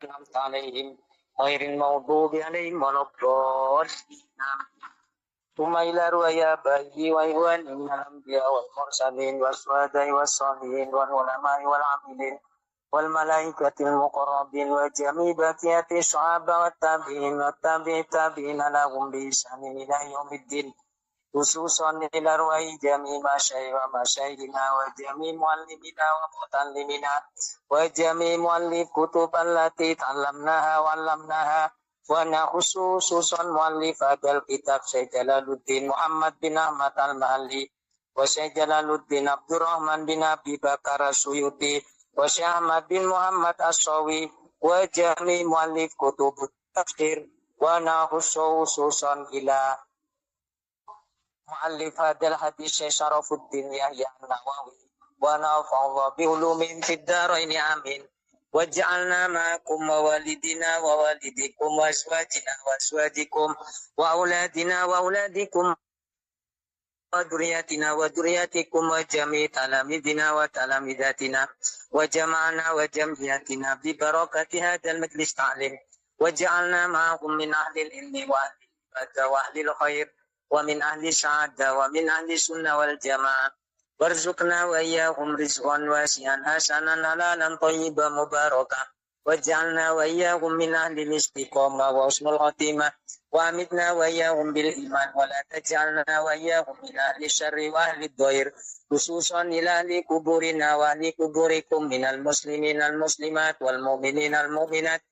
أنعمت عليهم غير المغضوب عليهم ولا الضالين. ثم إلى رؤيا آبائه وإخوانه من الأنبياء والمرسلين والشهداء والصالحين والعلماء والعاملين والملائكة المقربين وجميع بقية الصحابة والتابعين والتابعين لهم بإحسان إلى يوم الدين، خصوصا إلى أرواح جميع مشايخنا وجميع معلمينا ومتعلمينا وجميع مؤلف كتب التي تعلمناها وعلمناها، وأنا خصوصا مؤلف هذا الكتاب شيخ جلال الدين محمد بن أحمد المالي وشيخ جلال الدين عبد الرحمن بن أبي بكر السيوطي وشيخ أحمد بن محمد الصاوي وجميع مؤلف كتب التفسير، وأنا خصوصا إلى مؤلف هذا الحديث شيخ شرف الدين يحيى النووي، ونفعنا بعلوم في الدارين آمين. واجعلنا معكم ووالدنا ووالدكم وأزواجنا وأزواجكم وأولادنا وأولادكم وذرياتنا وذرياتكم وجميع تلاميذنا وتلاميذاتنا وجمعنا وجمعياتنا ببركة هذا المجلس تعليم، واجعلنا معهم من أهل العلم وأهل الخير ومن أهل السعادة ومن أهل السنة والجماعة، وارزقنا وإياهم رزقا واسعا حسنا حلالا طيبا مباركا، واجعلنا وإياهم من أهل الاستقامة وحسن الخاتمة، وأمتنا وإياهم بالإيمان، ولا تجعلنا وإياهم من أهل الشر وأهل الضير، خصوصا إلى أهل قبورنا وأهل قبوركم من المسلمين المسلمات والمؤمنين المؤمنات،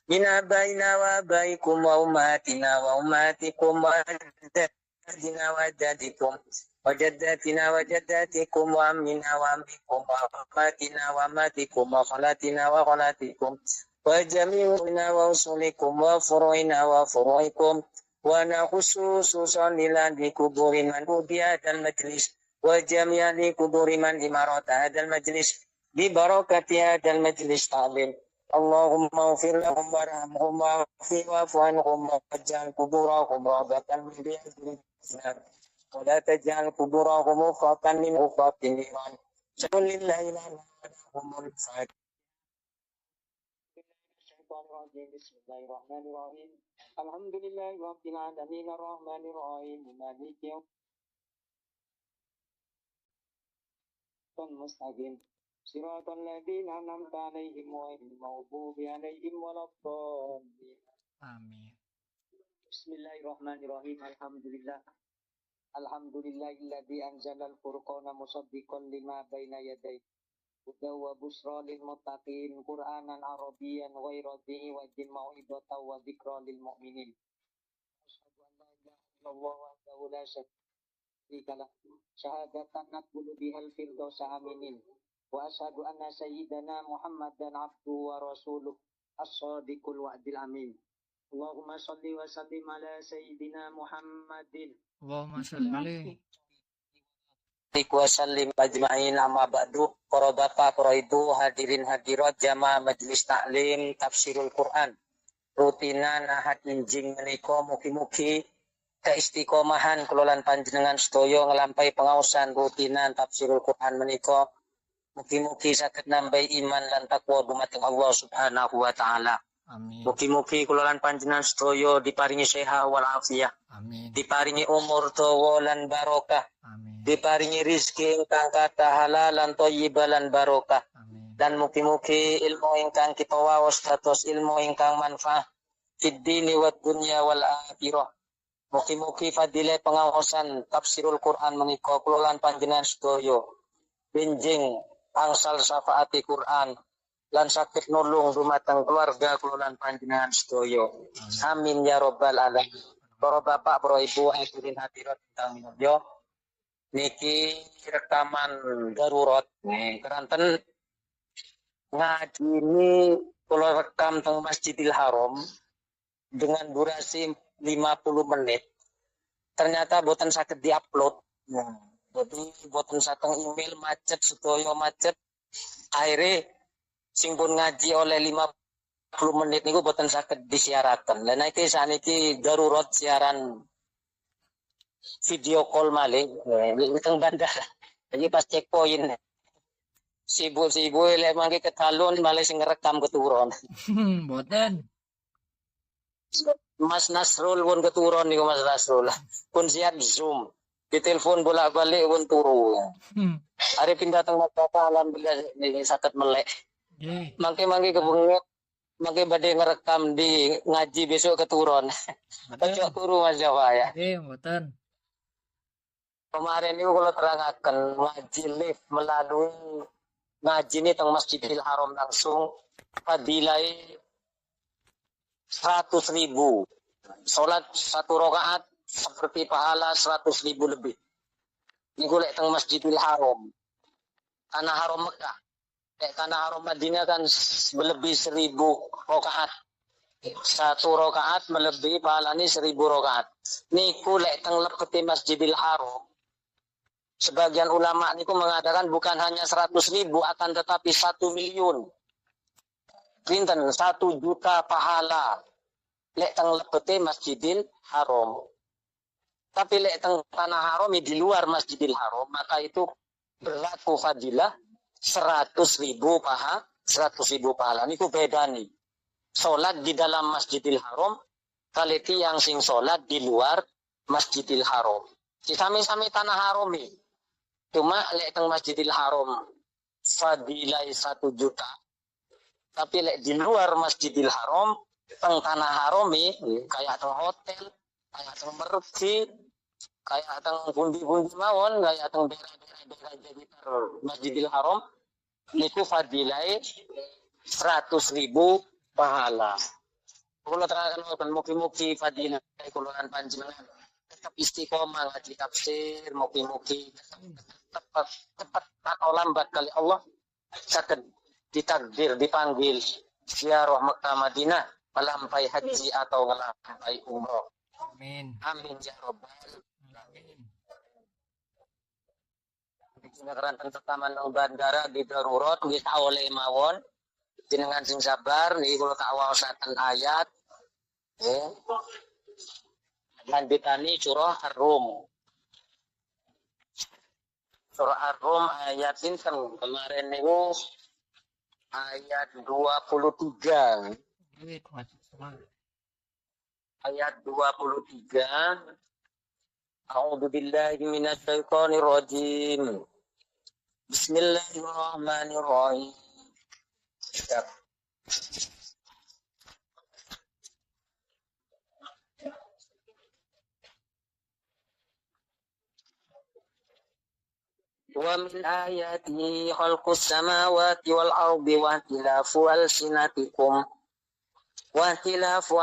من آبائنا وآبائكم وأمهاتنا وأمهاتكم وأجدادنا وأجدادكم وجداتنا وجداتكم وأمنا وأمكم وأخواتنا وأماتكم وخالاتنا وخالاتكم وجميعنا وأصولكم وفروعنا وفروعكم، وأنا خصوصا إلى قبور من في هذا المجلس وجميع قبور من إمارات هذا المجلس ببركة هذا المجلس تعليم. اللهم اغفر لهم وارحمهم واعف عنهم واجعل قبورهم روضة من رياض الجنة ولا تجعل قبورهم وفاة من وفاة النيران. شكر لله لهم الفاتحة. بسم الله الرحمن الرحيم. الحمد لله رب العالمين الرحمن الرحيم مالك يوم المستقيم صراط الذين أنعمت عليهم غير المغضوب عليهم ولا الضالين. آمين. بسم الله الرحمن الرحيم. Alhamdulillahilladzi anzalal furqana musaddiqan lima baina yadayhi hudan wa busyra lil muttaqin Qur'anan Arabiyyan ghayra dhi wajin mau'izatan wa dzikra lil mu'minin. Asyhadu an la ilaha illallah wahdahu la syarika lah syahadatan naqbulu bihal firdausa aminin wa asyhadu anna sayyidana Muhammadan abduhu wa rasuluh as-sadiqul wa'dil amin. Allahumma shalli wa sallim ala sayyidina Muhammadin Allahumma sholli alaihi wa sallim ajma'in. Amma ba'du. Para bapak, para ibu, hadirin hadirat jamaah majelis taklim tafsirul Quran rutinan ahad injing menika mugi-mugi keistiqomahan kelolaan panjenengan sedaya nglampahi pengaosan rutinan tafsirul Quran menika mugi-mugi saged nambahi iman lan takwa dumateng Allah Subhanahu wa taala. amin. Mugi-mugi kelolaan panjenengan sedaya diparingi sehat wal afiat, Amin. diparingi umur dawa lan barokah, Amin. diparingi rizki ingkang kathah halal lan thayyibah lan barokah. Amin. Dan mugi-mugi ilmu ingkang kita waos dados ilmu ingkang manfaat fid dini wad dunya wal akhirah. Mugi-mugi fadilah pengaosan tafsirul Quran menika kula lan panjenengan sedaya benjing angsal syafaati Quran lan sakit nulung dumateng keluarga kula lan panjenengan sedaya. Amin ya rabbal alamin. Para bapak, para ibu, hadirin hadirat ingkang minulya, niki rekaman darurat keranten ngaji ini kula rekam teng Masjidil Haram dengan durasi 50 menit. Ternyata boten saged diupload. Jadi boten sateng email macet sedaya macet. Akhirnya sing pun ngaji oleh 50 menit niku boten saged disiaraken. Lah niki saniki darurat siaran video call malih teng bandara. Jadi pas checkpoint Sibu-sibu lek mangke ketalun malah sing ngerekam keturun. Mboten. Mas Nasrul pun keturun niku Mas Nasrul. Pun siap Zoom. Ditelepon bolak-balik pun turu. Ari pindah teng Bapak alhamdulillah niki saged melek. Nggih. Mangke-mangke kebengek mangke badhe ngerekam di ngaji besok keturun. Ojo Mboten. turu Mas Jawa ya. Nggih, mboten. Kemarin itu kalau terangaken ngaji live melalui ngaji ini teng Masjidil Haram langsung fadilai 100.000. Salat 1 rakaat seperti pahala 100.000 lebih. Ini golek teng Masjidil Haram. Tanah Haram Mekah. Tanah Haram Madinah kan lebih 1.000 rakaat. 1 rakaat melebihi pahalanya 1.000 rakaat. Niku lek teng lebeti Masjidil Haram. Sebagian ulama niku mengatakan bukan hanya 100.000 akan tetapi 1 miliun. Pinten 1 juta pahala lek teng lebete Masjidil Haram. Tapi lek teng tanah haram di luar Masjidil Haram maka itu berlaku fadilah 100.000 pahala. Niku beda nih. Salat di dalam Masjidil Haram kali yang sing salat di luar Masjidil Haram. Sami-sami tanah haram nih. Cuma lek teng Masjidil Haram fadilah 1 juta. Tapi lek di luar Masjidil Haram, teng tanah haram kayak teng hotel, kayak teng mergi, kayak teng pundi-pundi mawon, kayak teng daerah-daerah sekitar Masjidil Haram, niku fadilai 100.000 pahala. Kalau terangkan mugi-mugi fadilah kuluan panjenengan tetap istiqomah ngaji tafsir, mugi-mugi tepat atau lambat kali Allah saged ditakdir dipanggil ziarah Mekah Madinah melampai haji atau melampai umroh. Amin. Amin ya robbal Alamin. alamin. Pertama nang bandara di darurat nggih oleh mawon jenengan sing sabar niki kula tak waosaken ayat nggih. Lanjutane surah Ar-Rum. Surah Ar-Rum ayat pinten kemarin niku ayat 23. Nggih, semangat. Ayat 23. A'udzu billahi minasy syaithanir rajim. Bismillahirrahmanirrahim. Wa min ayatihi khalqus samawati wal ardi wa ikhtilafu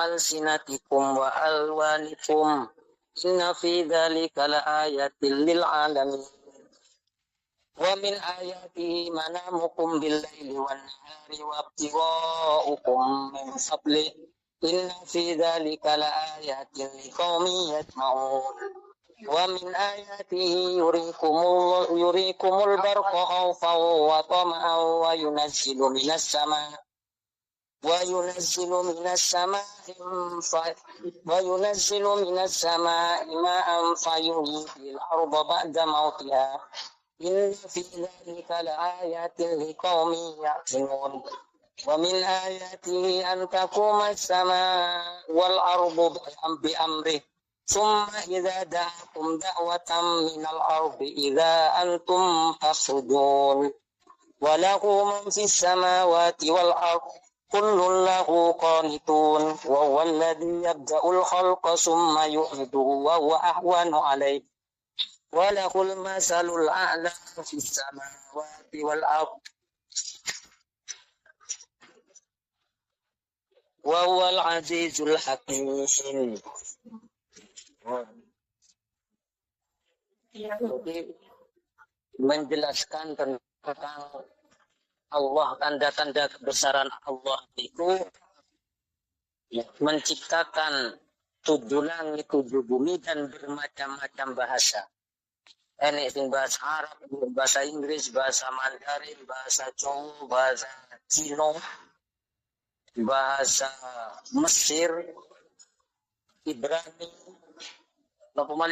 alsinatikum wa alwanikum inna fi dzalika laayatil lil alamin. Wa min ayatihi manamukum bil laili wan nahari wa ibtigha'ukum min fadli inna fi dzalika laayatin liqaumin yasma'un. Wa min ayatihi yurikumul barqa khawfan wa tama'an wa yunazzilu minas samaa'i ma'an fayuhyil arda ba'da mautiha inna fi dzalika laayatin liqaumin ya'qilun. Wa min ayatihi an taquma as-samaa'u wal ardu bi amrihi ثم إذا دعاكم دعوة من الأرض إذا أنتم تخرجون وله من في السماوات والأرض كل له قانتون وهو الذي يبدأ الخلق ثم يعيده وهو أهون عليه وله المثل الأعلى في السماوات والأرض وهو العزيز الحكيم. Jadi menjelaskan tentang Allah, tanda-tanda kebesaran Allah itu menciptakan 7 langit 7 bumi dan bermacam-macam bahasa. Ini sing bahasa Arab, bahasa Inggris, bahasa Mandarin, bahasa Jawa, bahasa Cina, bahasa Mesir, Ibrani,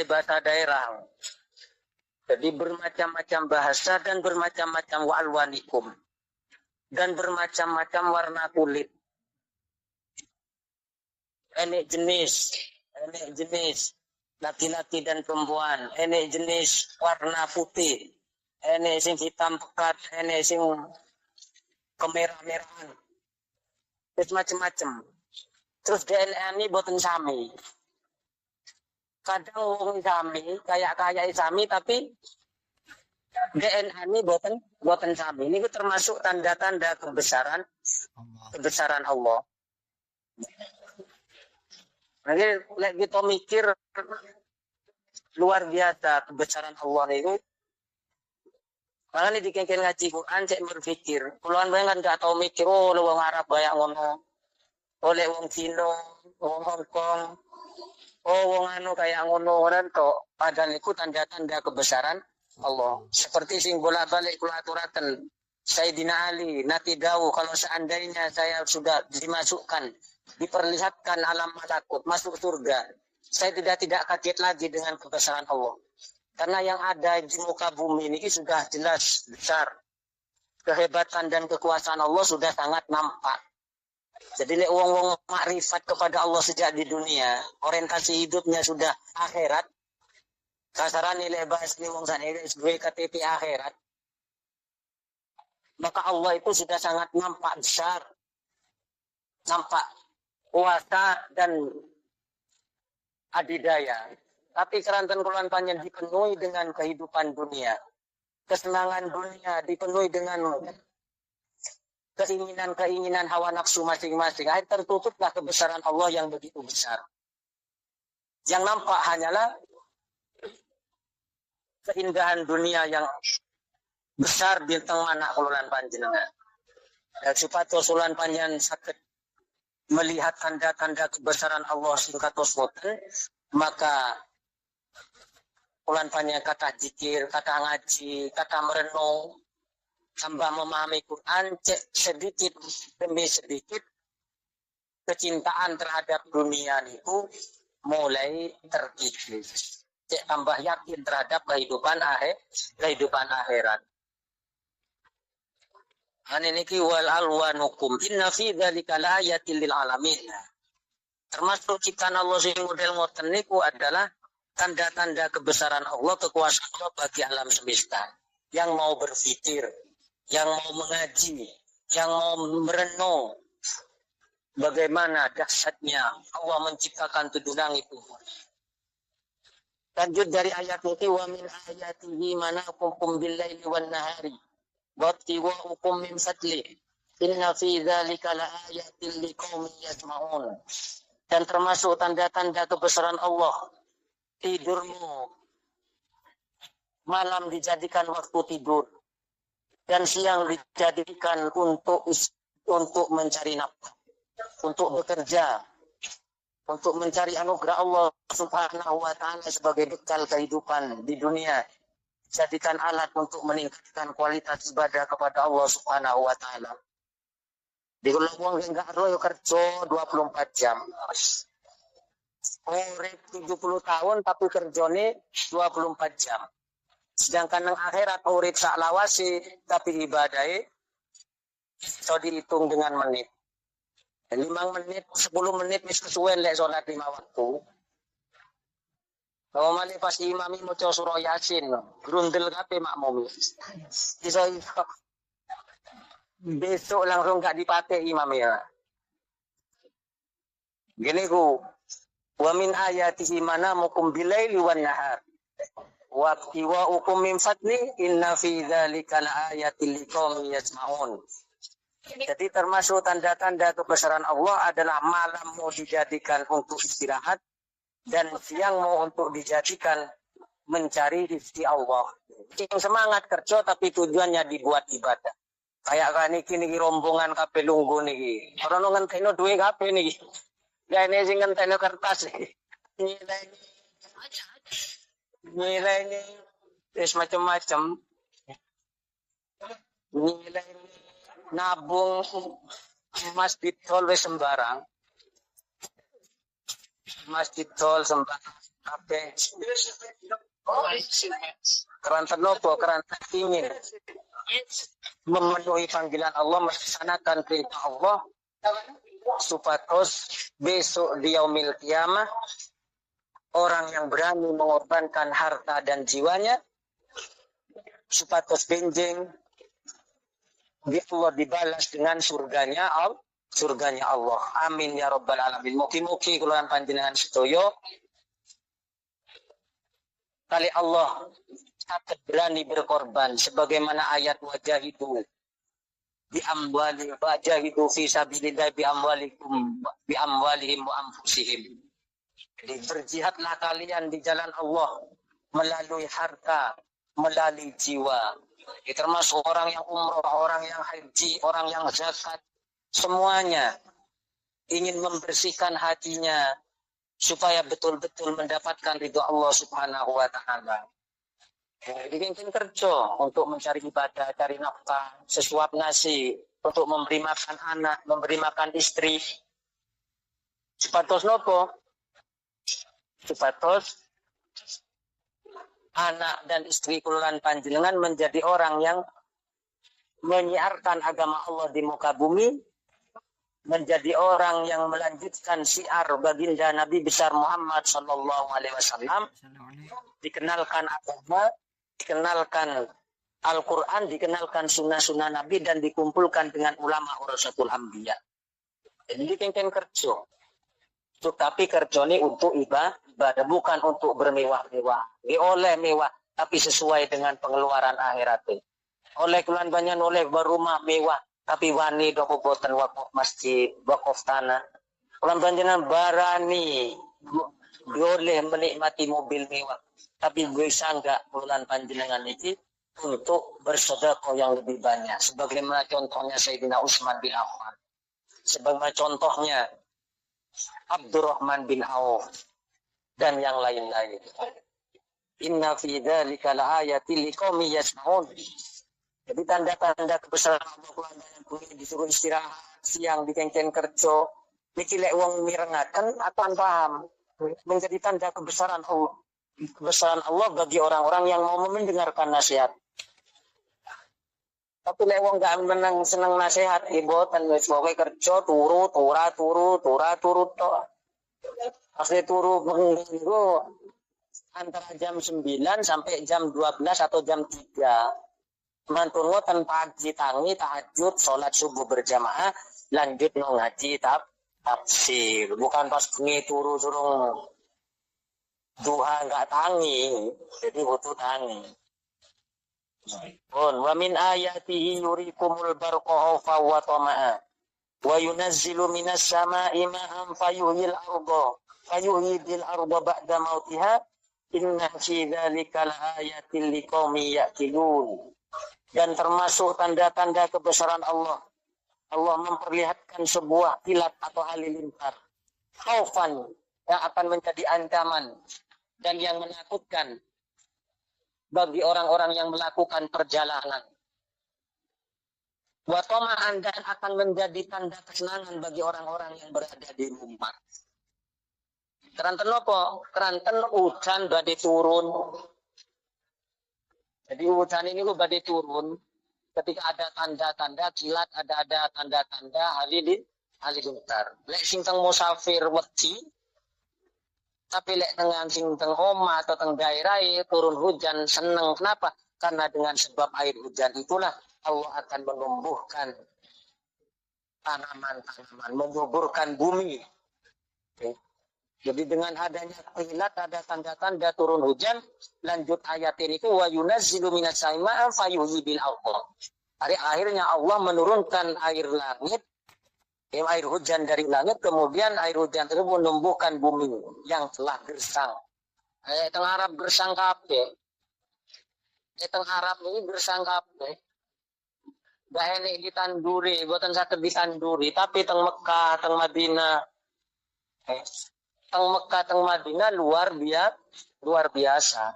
bahasa daerah. Jadi bermacam-macam bahasa dan bermacam-macam wa'alwanikum. Dan bermacam-macam warna kulit. Enek jenis laki-laki dan perempuan. Enek jenis warna putih. Enek sing hitam pekat, enek sing kemerah-merahan. Terus macam-macam. Terus DNA ini boten sami. Kadang wong sami, kayak sami tapi DNA ini boten sami. Ini termasuk tanda-tanda kebesaran Allah. Nanti kita mikir luar biasa kebesaran Allah itu. Malah nih dikengken ngaji Quran cek berpikir. Puluhan banyak kan gak tau mikir, oh wong Arab banyak ngono. Oleh wong Cina, wong Hong Kong, oh wong anu kayak ngono orang to. Padahal itu tanda-tanda kebesaran Allah. Seperti sing bolak-balik kula aturaken Sayyidina Ali, nanti dawu kalau seandainya saya sudah dimasukkan, diperlihatkan alam malakut, masuk surga, saya tidak kaget lagi dengan kebesaran Allah. Karena yang ada di muka bumi ini sudah jelas besar. Kehebatan dan kekuasaan Allah sudah sangat nampak. Jadi wong-wong makrifat kepada Allah sejak di dunia, orientasi hidupnya sudah akhirat. Kasaran nilai bahas ni wong sana SB KTP akhirat. Maka Allah itu sudah sangat nampak besar. Nampak kuasa dan adidaya. Tapi kerantan kuluan panjang dipenuhi dengan kehidupan dunia. Kesenangan dunia dipenuhi dengan keinginan hawa nafsu masing-masing. Akhirnya tertutuplah kebesaran Allah yang begitu besar. Yang nampak hanyalah keindahan dunia yang besar di tengah anak kuluan panjenengan. Dan supados kuluan panjenengan sakit melihat tanda-tanda kebesaran Allah singkatos boten, maka kuluan panjenengan kata zikir, kata ngaji, kata merenung, tambah memahami Quran, sedikit demi sedikit kecintaan terhadap dunia itu mulai terkikis. Tambah yakin terhadap kehidupan akhirat. Aniki wal alwanukum inna fi dzalika laayatil lil alamin. Termasuk ciptaan Allah sing model ngoten niku adalah tanda-tanda kebesaran Allah, kekuasaan Allah bagi alam semesta. Yang mau berpikir, yang mau mengaji, yang mau merenung bagaimana dahsyatnya Allah menciptakan tujuh langit itu. Lanjut dari ayat itu, wa min ayatihi manaqukum bil-laili wan-nahari wa tiwa'ukum min fadli inna fi dzalika laayatil liqaumin yasma'un. Dan termasuk tanda-tanda kebesaran Allah, tidurmu malam dijadikan waktu tidur dan siang dijadikan untuk mencari nafkah, untuk bekerja, untuk mencari anugerah Allah Subhanahu wa ta'ala sebagai bekal kehidupan di dunia. Jadikan alat untuk meningkatkan kualitas ibadah kepada Allah Subhanahu wa ta'ala. Di ulang enggak royo kerja 24 jam. Urip 70 tahun tapi kerjane 24 jam. Sedangkan yang akhirat urip sak lawase tapi ibadahe iso dihitung dengan menit. 5 menit, 10 menit wis kesuwen lek salat 5 waktu. Kalau malih pas imami maca surah Yasin, grundel kabeh makmum. Iso besok langsung gak dipakai imam ya. Gini ku, wa min ayatihi manamukum bilaili wan nahar. Wa tiwa'ukum min fadli inna fi dzalika laayatil liqaumin yasma'un. Jadi termasuk tanda-tanda kebesaran Allah adalah malam mau dijadikan untuk istirahat dan siang mau untuk dijadikan mencari rizki Allah. Yang semangat kerja tapi tujuannya dibuat ibadah. Kayak kan niki rombongan kabeh lungguh niki. Ora ngenteni duwe kabeh niki. Ya ini sing ngenteni kertas niki. Nilai ini macam-macam. Nilai nabung masjid tol wis sembarang. Masjid tol sembarang kabeh. Keranten nopo, keranten ingin memenuhi panggilan Allah, melaksanakan perintah Allah, supados besok di yaumil kiamah orang yang berani mengorbankan harta dan jiwanya, supados benjing Allah dibalas dengan surganya Allah. Amin ya rabbal alamin. Mugi-mugi kula panjenengan sedaya kali Allah akan berani berkorban sebagaimana ayat wajahidu bi amwali wajahidu fi sabilillah bi amwalihim wa anfusihim. Jadi berjihadlah kalian di jalan Allah melalui harta, melalui jiwa. Ini termasuk orang yang umroh, orang yang haji, orang yang zakat, semuanya ingin membersihkan hatinya supaya betul-betul mendapatkan ridho Allah Subhanahu wa taala. Bikin kerja untuk mencari ibadah, cari nafkah, sesuap nasi, untuk memberi makan anak, memberi makan istri. Supados nopo? Supados anak dan istri kululan panjenengan menjadi orang yang menyiarkan agama Allah di muka bumi, menjadi orang yang melanjutkan syiar baginda Nabi besar Muhammad sallallahu alaihi wasallam, dikenalkan agama, dikenalkan Al-Quran, dikenalkan sunnah-sunnah Nabi, dan dikumpulkan dengan ulama warasatul anbiya. Jadi kengken kerja. Tapi kerja ini untuk ibadah, bukan untuk bermewah-mewah. Oleh mewah, tapi sesuai dengan pengeluaran akhirat. Oleh kulan banyak oleh berumah mewah, tapi wani doko boten wakaf masjid, wakaf tanah. Kulan panjenengan barani boleh menikmati mobil mewah, tapi bisa enggak kulan panjenengan ini untuk bersedekah yang lebih banyak. Sebagaimana contohnya Sayyidina Utsman bin Affan. Sebagaimana contohnya Abdurrahman bin Auf dan yang lain-lain. Inna fi dzalika laayatil liqaumin yasmaun. Jadi tanda-tanda kebesaran Allah yang disuruh istirahat, siang dikengken kerja, niki lek wong mirengaken akan paham. Menjadi tanda kebesaran Allah. Kebesaran Allah bagi orang-orang yang mau mendengarkan nasihat. Tapi lek wong gak menang seneng nasihat, boten wis pokoke kerja turu tok. Asli turu minggu antara jam 9 sampai jam 12 atau jam 3. Mantun ngoten pagi tangi tahajud, salat subuh berjamaah, lanjut ngaji tafsir. Bukan pas bengi turu surung duha enggak tangi, jadi butuh tangi. Wa min ayatihi yurikumul barqa khawfa wa tama'a wa yunazzilu minas sama'i ma'an fayuhyil arda ba'da mautiha inna fi dzalika laayatil liqaumin ya'qilun. Dan termasuk tanda-tanda kebesaran Allah, Allah memperlihatkan sebuah kilat atau halilintar khaufan yang akan menjadi ancaman dan yang menakutkan bagi orang-orang yang melakukan perjalanan. Wa tama'an, dan akan menjadi tanda kesenangan bagi orang-orang yang berada di rumah. Keranten apa? Keranten hujan badai turun. Jadi hujan ini lu badai turun ketika ada tanda-tanda kilat, ada tanda-tanda halilintar. Lek sing teng musafir wedi, tapi lek dengan sing teng oma atau teng daerah turun hujan seneng. Kenapa? Karena dengan sebab air hujan itulah Allah akan menumbuhkan tanaman-tanaman, menyuburkan bumi. Oke. Jadi dengan adanya kilat, ada tanda-tanda turun hujan. Lanjut ayat ini itu wa yunazzilu minas samaa'i fayuhyi bil ardh. Akhirnya Allah menurunkan air langit, air hujan dari langit, kemudian air hujan tersebut menumbuhkan bumi yang telah gersang. Teng Arab gersang kabeh. Teng Arab ini gersang kabeh. Gak enak ditanduri, boten saged ditanduri, tapi teng Mekah, teng Madinah. Teng Mekah, teng Madinah luar biasa.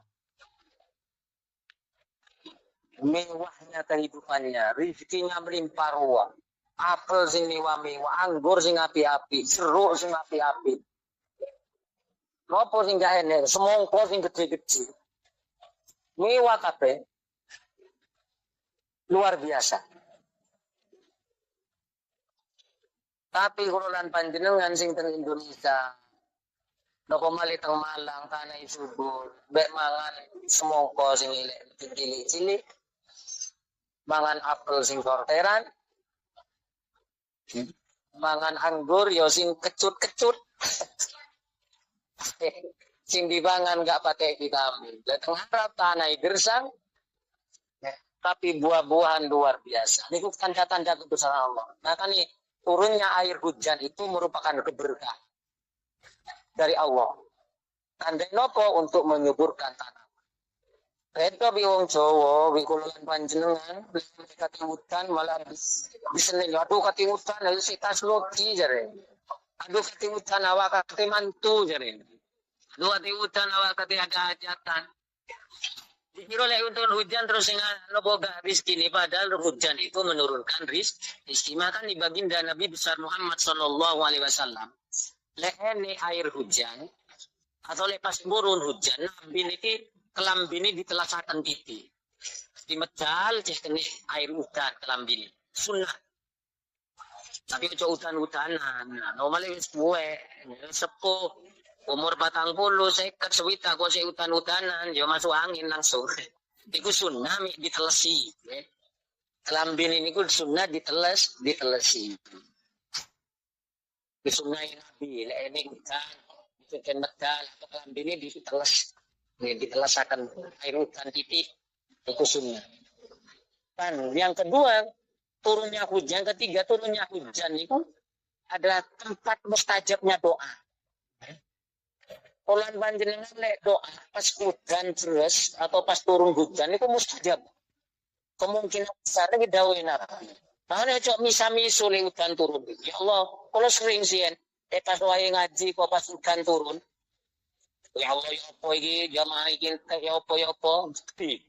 Mewahnya kehidupannya, rezekinya melimpah ruah. Apel sing mewah-mewah, anggur sing api-api, jeruk sing api-api. Nopo sing gak enak, semongko sing gede-gede. Miwa kabeh. Luar biasa. Tapi kula lan panjenengan sing teng Indonesia napa malih teng Malang tanah subur, bek mangan semangka sing cilik-cilik, mangan apel sing sorteran, mangan anggur ya sing kecut-kecut. Sing dipangan gak pakai vitamin. Datang harap tanah gersang, tapi buah-buahan luar biasa. Ini tanda-tanda kebesaran Allah. Maka nih turunnya air hujan itu merupakan keberkahan dari Allah. Tanda nopo untuk menyuburkan tanah. Itu biwong Jawa, bikulan panjenengan, kati hutan malah bisa nih. Aduh kati hutan, aduh si tas loti jare. Aduh kati hutan awak kati mantu jare. Aduh kati hutan awak kati ada hajatan. Dikira lek untuk hujan terus nopo gak rizki ini, padahal hujan itu menurunkan rizki. Maka nih baginda Nabi besar Muhammad Sallallahu Alaihi Wasallam. Lek ini air hujan atau lek pas turun hujan, Nabi ini kelambini ditelasakan titi. Di medal cek kene air hujan kelambini. Sunnah. Tapi ojo hutan-hutanan. Normalnya wis buwe, sepuh. Umur 40, seket, sewita, kok saya hutan-hutanan, ya masuk angin langsung. Itu sunnah ditelesi. Kelambin ini ku sunnah ditelesi. Itu sunnah Nabi, ini hutan, itu medal, atau kelambin ini ditelesakan air hutan titik, itu sunnah. Dan yang kedua, turunnya hujan, ketiga turunnya hujan itu adalah tempat mustajabnya doa. Olan panjenengan lek doa pas hujan terus atau pas turun hujan itu mustajab. Kemungkinan besar ini dawuh Nabi. Nah nek cok misa-misu le hujan turun. Ya Allah, kalau sering sih pas wae ngaji kok pas hujan turun. Ya Allah ya apa iki jamaah iki ya apa mesti.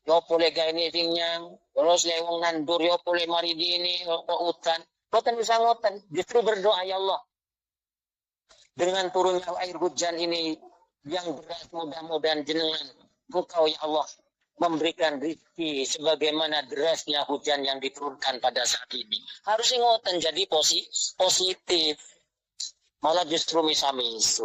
Ya apa le gawe ini tingnyang. Terus le wong nandur ya apa le mari dini kok hujan. Boten bisa ngoten, justru berdoa ya Allah. Dengan turunnya air hujan ini yang beras mudah-mudahan jenengan engkau ya Allah memberikan rezeki sebagaimana derasnya hujan yang diturunkan pada saat ini. Harus ngoten jadi positif. Malah justru misa-misu.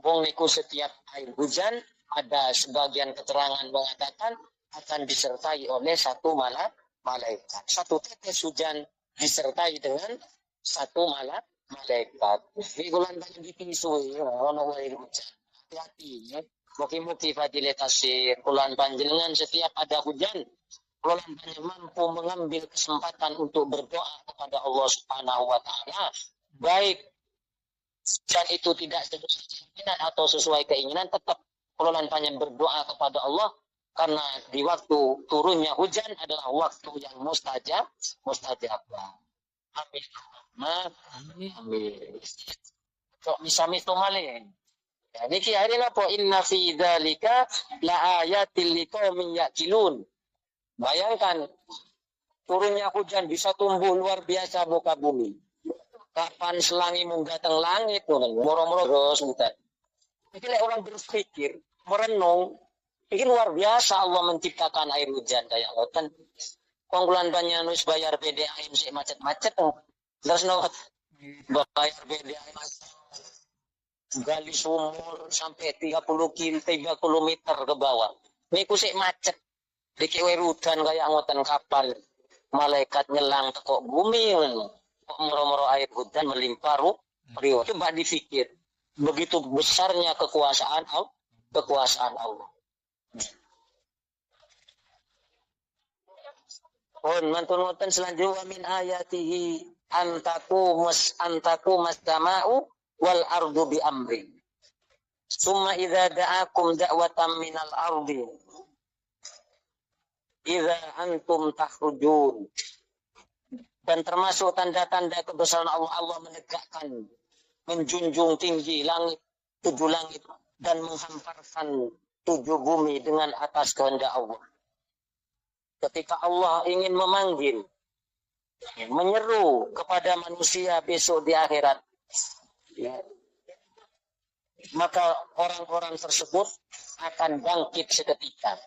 Wong niku setiap air hujan ada sebagian keterangan mengatakan akan disertai oleh satu malaikat. Satu tetes hujan disertai dengan satu malaikat. Di bulan banyak dipisui, ono air hujan. Hati-hati, ya. Mugi-mugi fadilatasir, bulan panjenengan setiap ada hujan, bulan panjenengan mampu mengambil kesempatan untuk berdoa kepada Allah Subhanahu Wa Taala. Baik hujan itu tidak sesuai keinginan atau sesuai keinginan, tetap bulan panjenengan berdoa kepada Allah. Karena di waktu turunnya hujan adalah waktu yang mustajab. Amin. Amin. Kok misa-misu malih. Ya niki hari napa inna fi dzalika la ayatil liqaumin yaqilun. Bayangkan turunnya hujan bisa tumbuh luar biasa muka bumi. Kapan selangi munggah teng langit moro-moro terus muter. Iki lek orang berpikir, merenung, iki luar biasa Allah menciptakan air hujan kayak ngoten. Kongkulan banyak nus bayar PDAM sih macet-macet terus bayar PDAM gali sumur sampai 30 meter ke bawah. Ini kusik macet. Dikewe hujan kayak ngoten kapal. Malaikat nyelang tekok bumi. Kok moro-moro air hujan melimpah riuh. Coba dipikir. Begitu besarnya kekuasaan Allah. Mantun ngoten selanjutnya min ayatihi antaku mas sama'u wal ardu bi amri. Summa idza da'akum da'watan minal ardi idza antum takhrujun. Dan termasuk tanda-tanda kebesaran Allah menegakkan, menjunjung tinggi tujuh langit dan menghamparkan tujuh bumi dengan atas kehendak Allah. Ketika Allah ingin memanggil, menyeru kepada manusia besok di akhirat, ya, maka orang-orang tersebut akan bangkit seketika.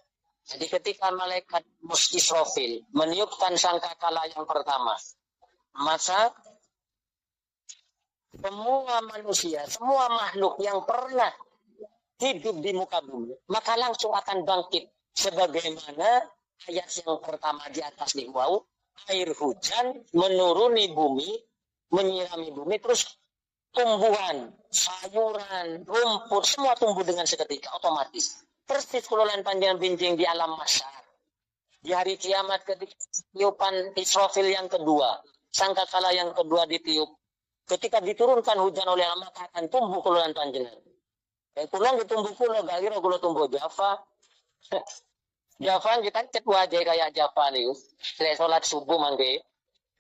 Jadi ketika malaikat Israfil meniupkan sangkakala yang pertama, maka semua manusia, semua makhluk yang pernah hidup di muka bumi, maka langsung akan bangkit. Sebagaimana ayat yang pertama di atas nih, wow, air hujan menuruni bumi, menyirami bumi, terus tumbuhan, sayuran, rumput, semua tumbuh dengan seketika, otomatis. Persis kululan panjang bincang di alam masyar. Di hari kiamat ketika tiupan Israfil yang kedua, sangkakala yang kedua ditiup, ketika diturunkan hujan oleh Allah, maka akan tumbuh kululan panjenengan. Yang pulang ditumbuh pulau galiro gula tumbuh Java. Java kita cek wajah kayak Java nih. Saya sholat subuh mangke.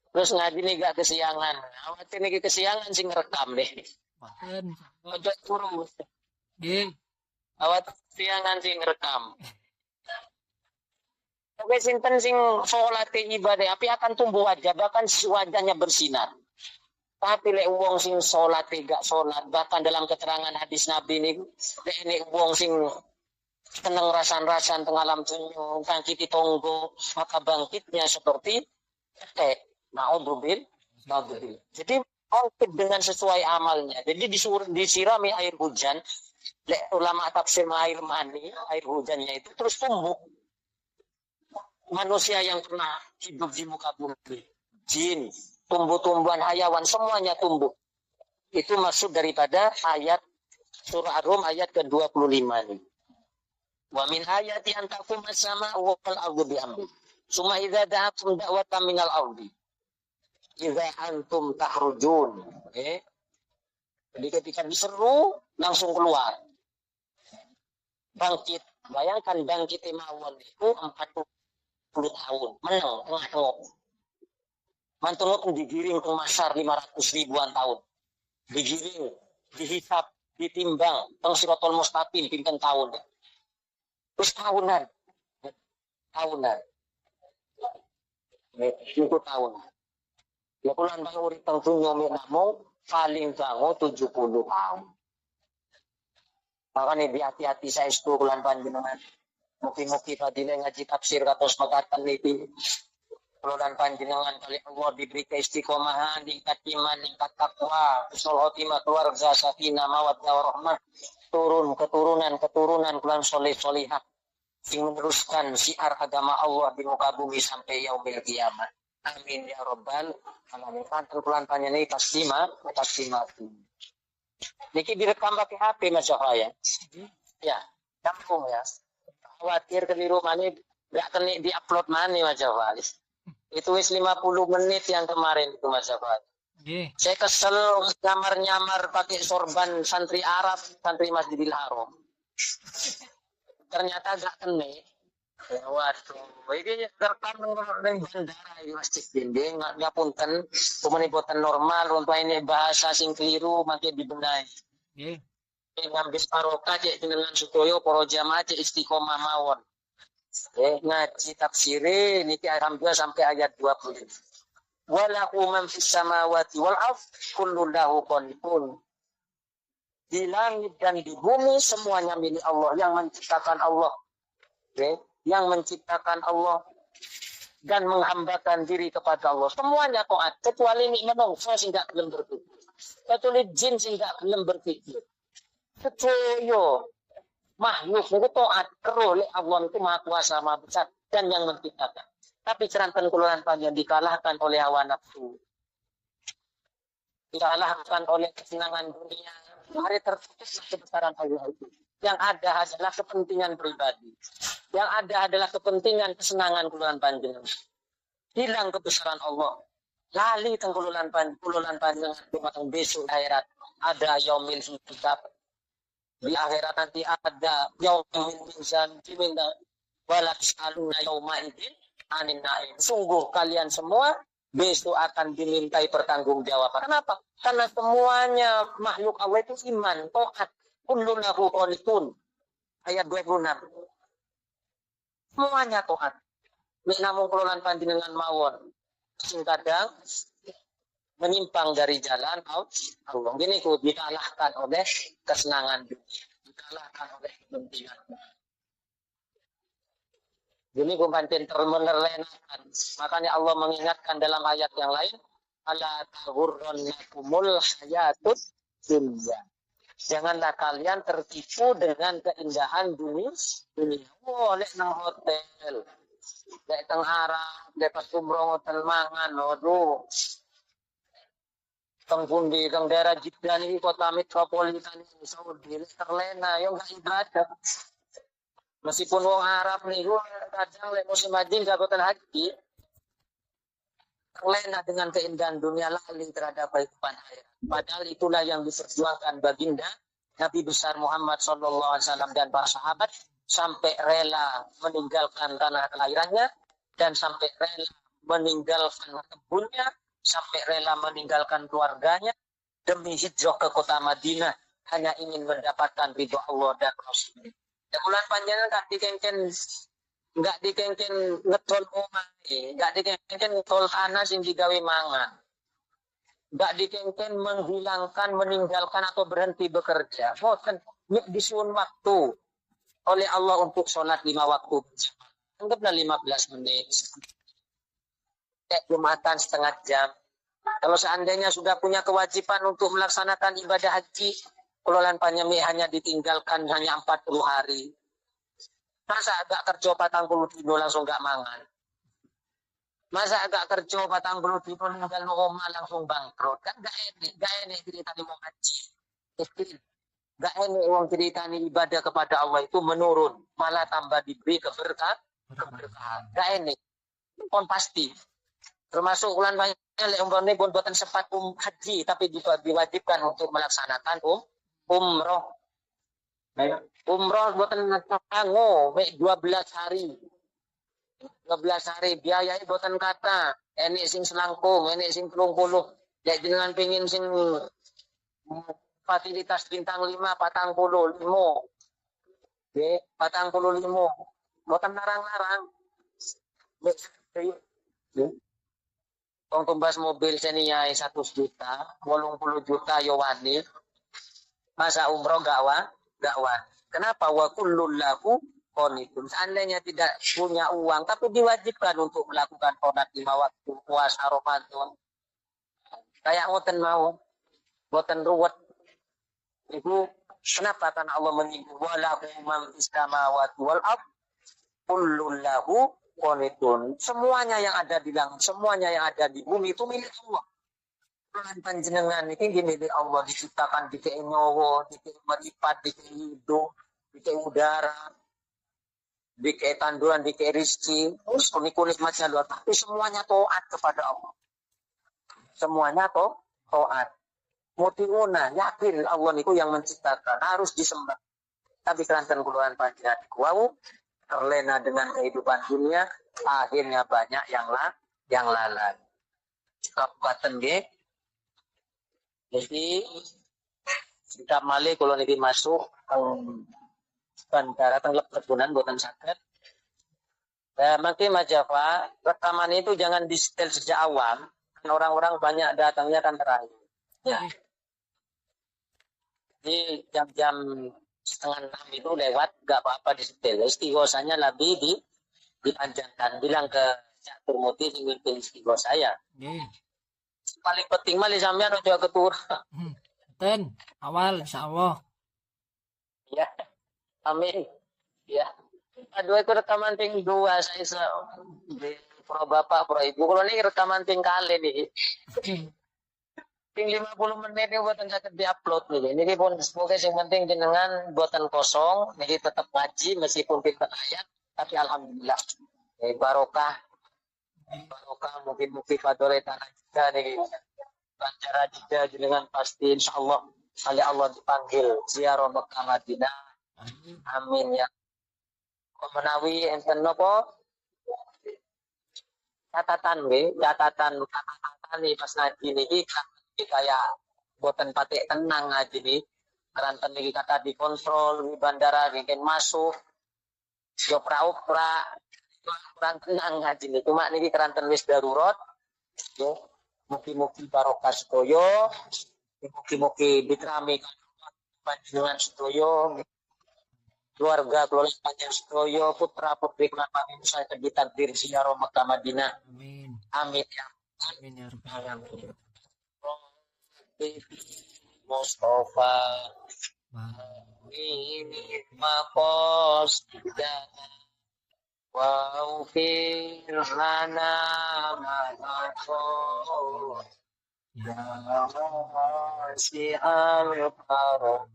Terus ngaji nih gak kesiangan. Awat ini kesiangan sih ngerekam deh. Boten. Ojo turun. Nggih. Awat kesiangan sih ngerekam. Oke, sinten sing sholat ibadah, api akan tumbuh wajah, bahkan wajahnya bersinar. Tapi lek wong sing sholat gak sholat, bahkan dalam keterangan hadis Nabi ini wong sing seneng rasan-rasan tengah alam dunia, bangkit tonggo, maka bangkitnya seperti naudzubil. Jadi bangkit dengan sesuai amalnya. Jadi disirami air hujan, lek ulama tafsir air mani, air hujannya itu terus tumbuh. Manusia yang pernah hidup di muka bumi, jin, tumbuh-tumbuhan, hayawan, semuanya tumbuh. Itu maksud daripada ayat surah Ar-Rum ayat ke-25 ini. Wa min ayati an taquma as-sama'u wal ardu bi amri. Summa idza da'atum da'watan minal ardi. Idza antum tahrujun. Jadi ketika diseru langsung keluar. Bangkit. Bayangkan bangkit mawon itu 40 tahun. Menang tengah-tengah. Mantulok digiring ke masar 500 ribuan tahun. Digiring, dihisap, ditimbang, teng sirotol mustaqim pinten tahun. Terus tahunan. Itu tahunan. Ya pulang bang urip teng dunya namung paling bango 70 tahun. Makanya hati-hati saya itu bulan panjenengan. Mugi-mugi fadilah ngaji tafsir kados mekaten niki. Keluhan panjenengan kali Allah diberi keistiqomahan, tingkat iman, tingkat takwa, husnul khotimah, keluarga sakinah, mawaddah warahmah, keturunan keluhan soleh-solihah yang meneruskan syiar agama Allah di muka bumi sampai yaumil kiamat. Amin ya rabbal alamin. Keluhan panjenengan taslimah. Niki direkam pakai HP Mas Jafaya. Ya, kampung ya. Khawatir keliru mana enggak kena di-upload mana Mas Jafaya. Itu wis 50 menit yang kemarin itu Mas Jafar. Saya kesel nyamar-nyamar pakai sorban santri Arab, santri Masjidil Haram. Ternyata gak kena. Waduh, ini terekam dengan bandara ini Masjid Dinding, nggak punten, kumani boten normal, untuk ini bahasa sing keliru makin dibenahi. Ngambis barokah cek dengan sutoyo poro jamaah cek istiqomah mawon. Ngaji tafsir niki alhamdulillah sampai ayat 20. Walahu man fis samawati wal ardh kullu lahu qanitun. Di langit dan di bumi semuanya milik Allah, yang menciptakan Allah. Yang menciptakan Allah dan menghambakan diri kepada Allah. Semuanya taat, kecuali ini menungso sing gak gelem berpikir. Kecuali jin sing gak gelem berpikir. Kecuali makhluk itu taat keruh oleh Allah itu maha kuasa maha besar dan yang menciptakan. Tapi cerantan keluaran panjang dikalahkan oleh hawa nafsu, dikalahkan oleh kesenangan dunia. Hari terputus kebesaran Allah itu. Yang ada adalah kepentingan pribadi. Yang ada adalah kepentingan kesenangan keluaran panjang. Hilang kebesaran Allah. Lali tengkululan panjang besok akhirat ada yaumil hisab. Di akhirat nanti ada yaumil mizan diminta wala tusaluna yauma idzin anin naim. Sungguh kalian semua besok akan dimintai pertanggungjawaban. Kenapa? Karena semuanya makhluk Allah itu iman, taat. Kullun lahu qanitun. Ayat 26. Semuanya taat. Nek namung kelolaan panjenengan mawon sing kadang menyimpang dari jalan Allah. Gini ku dikalahkan oleh kesenangan dunia, dikalahkan oleh kepentingan. Jadi kumpancen menerlenakan. Makanya Allah mengingatkan dalam ayat yang lain, ala taghurrannakumul hayatud dunya. Janganlah kalian tertipu dengan keindahan dunia. Oh, lek nang hotel, lek teng Arab, lek pas umroh hotel mangan, waduh. Teng pundi, teng daerah Jeddah ini kota metropolitan ini Saudi, lek terlena, yo nggak ibadah. Meskipun wong Arab nih, kadang lek musim haji jagotan haji, terlena dengan keindahan dunia lali terhadap kehidupan akhirat. Padahal itulah yang diperjuangkan baginda Nabi besar Muhammad SAW dan para sahabat sampai rela meninggalkan tanah kelahirannya dan sampai rela meninggalkan kebunnya, sampai rela meninggalkan keluarganya demi hijrah ke kota Madinah hanya ingin mendapatkan ridho Allah dan Rasul. Ya bulan panjangnya nggak dikengken ngetol omah, nggak dikengken ngetol tanah sing digawe mangan, nggak dikengken menghilangkan, meninggalkan atau berhenti bekerja. Boten disuun waktu oleh Allah untuk sholat 5 waktu. Anggaplah 15 menit. Jumatan setengah jam. Kalau seandainya sudah punya kewajiban untuk melaksanakan ibadah haji, kelolaan pandemi hanya ditinggalkan hanya 40 hari. Masa agak kerja 40 dino langsung gak mangan? Masa agak kerja 40 dino ninggal rumah langsung bangkrut? Kan gak enak cerita di mau haji. Gak enak uang cerita ini ibadah kepada Allah itu menurun, malah tambah diberi keberkahan. Gak enak. Pun pasti. Termasuk ulan banyak umpamanya buatan sempat haji tapi juga diwajibkan untuk melaksanakan umroh. Umroh buatan nganggo 12 hari. 12 hari biayai buatan kata. Enek sing selangkung, enek sing 30. Lek jenengan pengin sing fasilitas bintang 5 45. Nggih, 45. Buatan larang-larang. Wong tumbas mobil seniai 100 juta, 80 juta yo wani. Masa umroh gak wani. Kenapa? Wa kullul lahu qanitun. Seandainya tidak punya uang tapi diwajibkan untuk melakukan sholat 5 waktu, puasa Ramadan. Kayak ngoten mau, boten ruwet. Itu kenapa? Karena Allah menyinggung walahu man fis samawati wal ard kullul lahu qanitun. Semuanya yang ada di langit, semuanya yang ada di bumi itu milik Allah. Tuhan panjenengan ini milik Allah, diciptakan di nyawa, di meripat, di hidup, di udara, di tanduran, di rezeki, terus kunik-kunik macam luar. Tapi semuanya taat kepada Allah. Semuanya taat. Mutiuna, yakin Allah niku yang menciptakan, harus disembah. Tapi keranten kuluan panjenengan wau terlena dengan kehidupan dunia, akhirnya banyak yang lalai. Kabupaten G. Jadi sikap malih kalau niki masuk bandara teng perkebunan buatan sakit. Makin Majava, rekaman itu jangan di setel sejak awal. Orang-orang banyak datangnya kan terakhir. Ya. Di jam-jam 5:30 itu lewat, gak apa-apa di setel. Istighosanya lebih dipanjangkan. Bilang ke Cak Turmuti di mimpin istighosa saya. Paling penting mah sampean udah ketur. Ten, awal insyaallah. Ya. Amin. Ya. Aduh itu rekaman ting 2 saya di pro bapak pro ibu. Kalau ini rekaman ting kali nih. Ting 50 menit ini buatan saya di-upload nih. Ini pun semoga yang penting jenengan buatan kosong, jadi tetap ngaji meskipun pinter ayat, tapi alhamdulillah. Barokah mungkin fadole tanah kita nih. Banjara juga jenengan pasti insyaallah oleh Allah dipanggil ziarah Mekah Madinah. Amin ya. Menawi enten napa catatan nih pas ngaji niki kayak boten patek tenang ngaji nih. Keranten niki kata dikontrol di bandara mungkin masuk yo pra-pra kurang tenang ngaji nih. Cuma niki keranten wis darurat. Yo mugi-mugi barokah sedaya. Mugi-mugi ditrami panjenengan sedaya. keluarga panjang sedoyo putra putri kenapa ini saya ditakdir ziarah Mekah Madinah. Amin. Amin ya Amin ya rabbal alamin. Mustafa ini makos wa ufir lana ma'ako ya wasi'al karam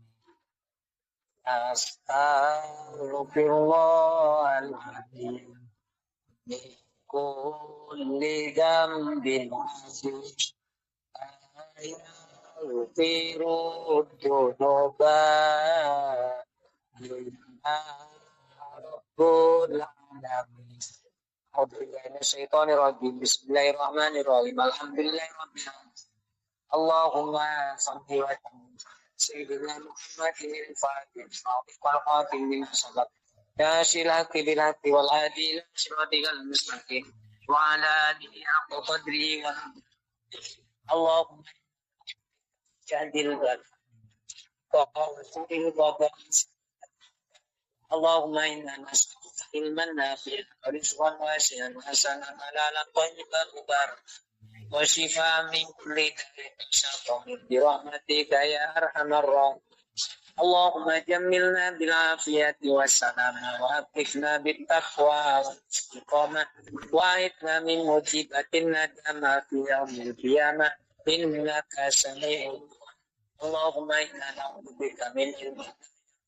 astaghfirullahaladzim min kulli dambin yaghfiru dhunuba rabbul alamin. Bismillahirrahmanirrahim. Alhamdulillahirabbil alamin. Allahumma shalli wa sallim sayyidina Muhammadin al-Fatih al-Qatim min sabab ya silaki bilati wal adil siratikal mustaqim wa ala alihi haqqa qadri wa Allahumma jadil wa Allahumma inna nas'aluka ilman nafi'an wa rizqan wasi'an wa hasanan halalan thayyiban mubarakan wa shifaan min kulli da'in bi rahmatika ya arhamar rahimin. Allahumma jammilna bil afiyati was salama wa afikna bit taqwa wal istiqamah wa itna min mujibatin nadama fi yaumil qiyamah innaka sami'un. Allahumma inna na'udzubika min ilmin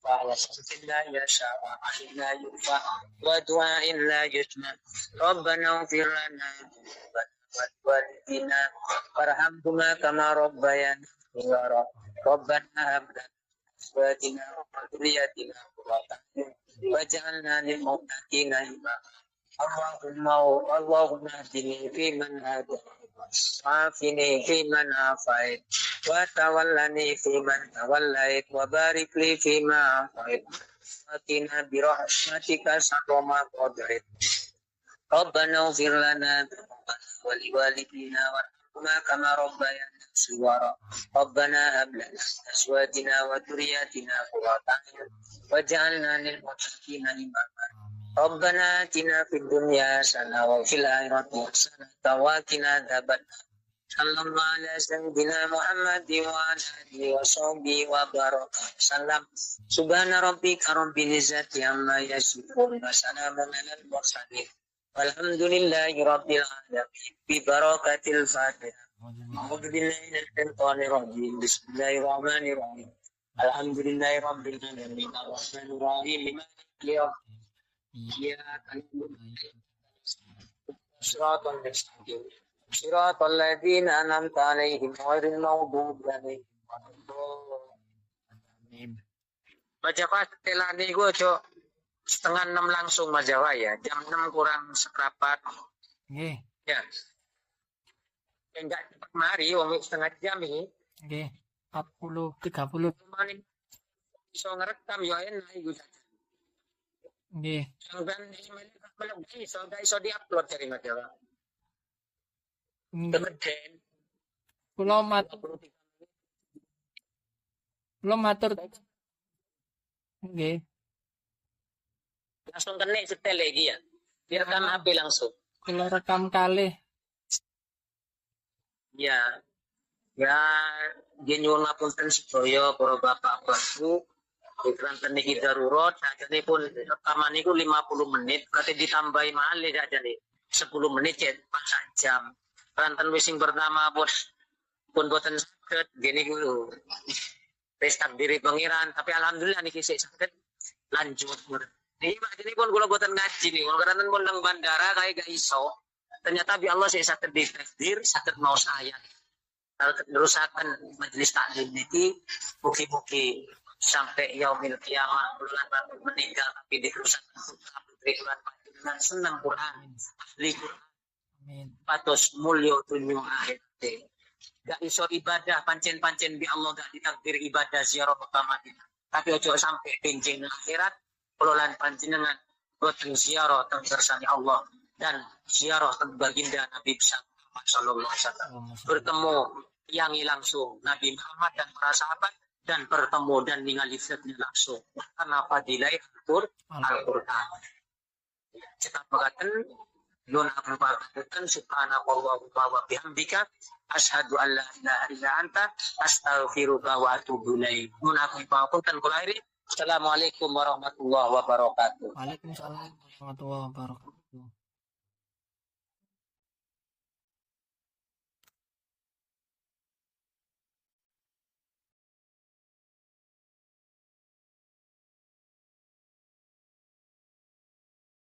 wa siftin la yasha wa ahlin la yufa wa du'ain la yusma. Rabbana ighfir lana wa walidina warhamhuma kama rabbayana shighara. Rabbana hab lana azwajina wa dhurriyyatina qurrata a'yun waj'alna lil muttaqina imama. Allahumma hdini fi man hadayt wa'afini fi man afait wa tawallani fi man tawallait wa barik li fi ma afait wa qina bi rahmatika sharra ma qadait. Rabbana ighfir lana wa liwalidina warhamhuma kama rabbayana shighara. Rabbana hab lana azwajina wa dhurriyyatina qurrata a'yun waj'alna lil muttaqina imama. Rabbana atina fid dunya hasanah wa fil akhirati hasanah wa qina adzabannar. Sallallahu ala sayyidina Muhammadin wa ala alihi wa sahbihi wa baraka sallam. Subhana rabbika rabbil izzati amma yasifun wa salamun alal mursalin walhamdulillahi rabbil alamin. Bi barakatil Fatihah. A'udzu billahi minasy syaithanir rajim. Bismillahirrahmanirrahim. Alhamdulillahi rabbil alamin. Arrahmanir rahim. Maliki yaumiddin. Iyyaka na'budu wa iyyaka nasta'in. Shiratal mustaqim. Shiratal ladzina an'amta 'alaihim ghairil maghdubi 'alaihim waladdallin. Majawa setelah niku aja setengah 6 langsung Majawa ya. Jam 6 kurang seperempat. Nggih. Ya. Enggak cepat mari wong setengah jam ini. Nggih. 40 30. Cuman iso ngerekam yo enak iku. Nggih. Sampeyan iki iso di-upload dari Majawa. Nggih. Kemudian Kula matur. Nggih. langsung kena setel lagi ya. Direkam HP langsung. Kula rekam kalih. Ya. Ya, nyuwun ngapunten sedaya para bapak bapak. Iklan niki darurat, sakjane pun rekaman niku 50 menit, kate ditambahi malih sakjane 10 menit ya pas sak jam. Ranten wis sing pertama pun boten saged gini ku. Wis takdiri pangeran, tapi alhamdulillah niki sik saged lanjut. Ini pun kula boten ngaji nih, karena pun nang bandara kayak gak iso. Ternyata bi Allah sik saged ditakdir, saged mau saya. Nerusaken majelis taklim niki mugi-mugi sampai yaumil kiamah bulan meninggal tapi diterusaken putri bulan panjenengan seneng Quran ahli Quran. Amin. Patos mulya dunya akhirat. Gak iso ibadah pancen-pancen bi Allah gak ditakdir ibadah ziarah Mekah Madinah. Tapi ojo sampai benjing akhirat pelolan panjenengan boten ziarah teng kersane Allah dan ziarah teng baginda Nabi Muhammad sallallahu alaihi wasallam. Bertemu yang langsung Nabi Muhammad dan para sahabat dan bertemu dan ningali fitnya langsung karena fadilah Al-Quran. Kita berkata nun aku berkata subhanallah wa bihamdika asyhadu an la ilaha illa anta astaghfiruka wa atubu ilaik. Nun aku berkata kulairi. Assalamualaikum warahmatullahi wabarakatuh. Waalaikumsalam warahmatullahi wabarakatuh.